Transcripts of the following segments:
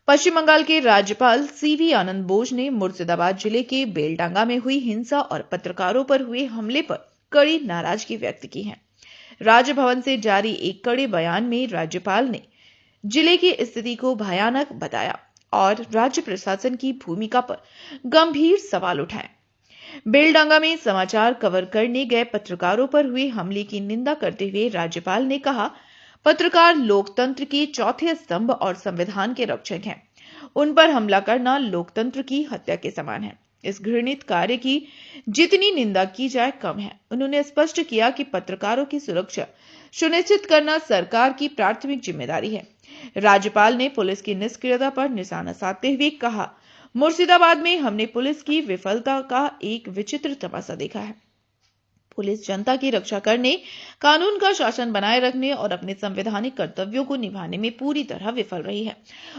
पश्चिम बंगाल के राज्यपाल सीवी आनंद बोस ने मुर्शिदाबाद जिले के बेलडांगा में हुई हिंसा और पत्रकारों पर हुए हमले पर कड़ी नाराजगी व्यक्त की है। राजभवन से जारी एक कड़े बयान में राज्यपाल ने जिले की स्थिति को भयानक बताया और राज्य प्रशासन की भूमिका पर गंभीर सवाल उठाए। बेलडांगा में समाचार कवर करने गए पत्रकारों पर हुए हमले की निंदा करते हुए राज्यपाल ने कहा, पत्रकार लोकतंत्र के चौथे स्तंभ और संविधान के रक्षक हैं। उन पर हमला करना लोकतंत्र की हत्या के समान है। इस घृणित कार्य की जितनी निंदा की जाए कम है। उन्होंने स्पष्ट किया कि पत्रकारों की सुरक्षा सुनिश्चित करना सरकार की प्राथमिक जिम्मेदारी है। राज्यपाल ने पुलिस की निष्क्रियता पर निशाना साधते हुए कहा, मुर्शिदाबाद में हमने पुलिस की विफलता का एक विचित्र तमाशा देखा है। पुलिस जनता की रक्षा करने, कानून का शासन बनाए रखने और अपने संवैधानिक कर्तव्यों को निभाने में पूरी तरह विफल रही है।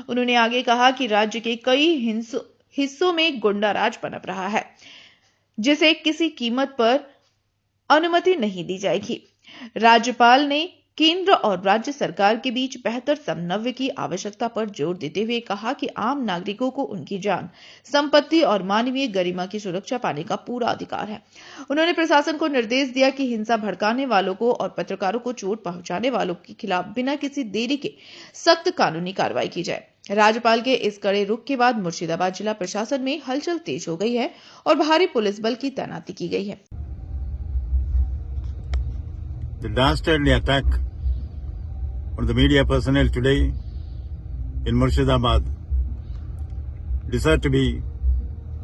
उन्होंने आगे कहा कि राज्य के कई हिस्सों में गुंडा राज पनप रहा है, जिसे किसी कीमत पर अनुमति नहीं दी जाएगी। राज्यपाल ने केंद्र और राज्य सरकार के बीच बेहतर समन्वय की आवश्यकता पर जोर देते हुए कहा कि आम नागरिकों को उनकी जान, संपत्ति और मानवीय गरिमा की सुरक्षा पाने का पूरा अधिकार है। उन्होंने प्रशासन को निर्देश दिया कि हिंसा भड़काने वालों को और पत्रकारों को चोट पहुंचाने वालों के खिलाफ बिना किसी देरी के सख्त कानूनी कार्रवाई की जाए। राज्यपाल के इस कड़े रुख के बाद मुर्शिदाबाद जिला प्रशासन में हलचल तेज हो गई है और भारी पुलिस बल की तैनाती की गई है। The dastardly attack on the media personnel today in Murshidabad deserve to be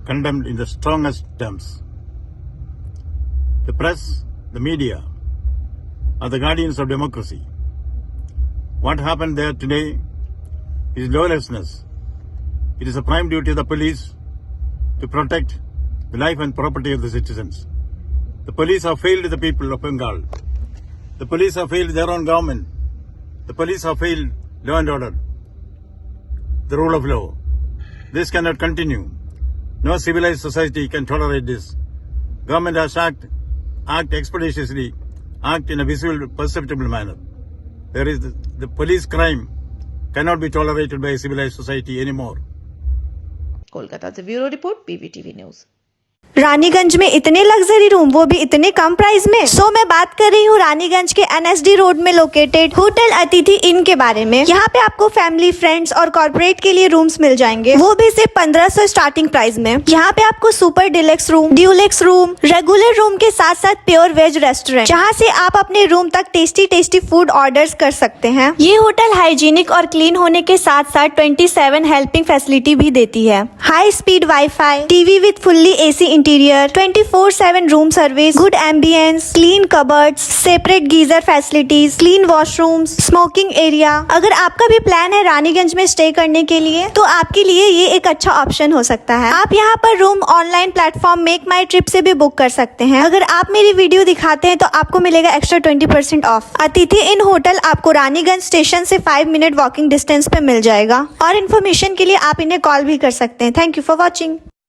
condemned in the strongest terms. The press, the media are the guardians of democracy. What happened there today is lawlessness. It is a prime duty of the police to protect the life and property of the citizens. The police have failed the people of Bengal. The police have failed their own government. The police have failed law and order, the rule of law. This cannot continue. No civilized society can tolerate this. Government has act expeditiously, act in a visible, perceptible manner. There is the police crime cannot be tolerated by a civilized society anymore. Kolkata से bureau report, PVTV news. Raniganj में इतने luxury room, वो भी इतने कम price में। सो मैं बात कर रही हूँ रानीगंज के एनएसडी रोड में लोकेटेड होटल अतिथि इन के बारे में। यहाँ पे आपको फैमिली, फ्रेंड्स और कॉर्पोरेट के लिए रूम्स मिल जाएंगे, वो भी सिर्फ 1500 स्टार्टिंग प्राइस में। यहाँ पे आपको super deluxe room, Dulux room, regular room के साथ साथ प्योर वेज रेस्टोरेंट, जहाँ से आप अपने रूम तक टेस्टी फूड ऑर्डर्स कर सकते हैं। ये होटल हाइजीनिक और क्लीन होने के साथ साथ 27 हेल्पिंग फैसिलिटी भी देती है। High speed wifi, TV with fully AC interior, 24/7 room service, good ambience, clean cupboards, separate geyser facilities, clean washrooms, smoking area. अगर आपका भी प्लान है रानीगंज में स्टे करने के लिए, तो आपके लिए ये एक अच्छा ऑप्शन हो सकता है। आप यहाँ पर रूम ऑनलाइन प्लेटफॉर्म मेक माई ट्रिप से भी बुक कर सकते हैं। अगर आप मेरी वीडियो दिखाते हैं तो आपको मिलेगा एक्स्ट्रा 20% ऑफ। अतिथि इन होटल आपको रानीगंज स्टेशन से 5 मिनट वॉकिंग डिस्टेंस पे मिल जाएगा। और इन्फॉर्मेशन के लिए आप इन्हें कॉल भी कर सकते हैं। Thank you for watching.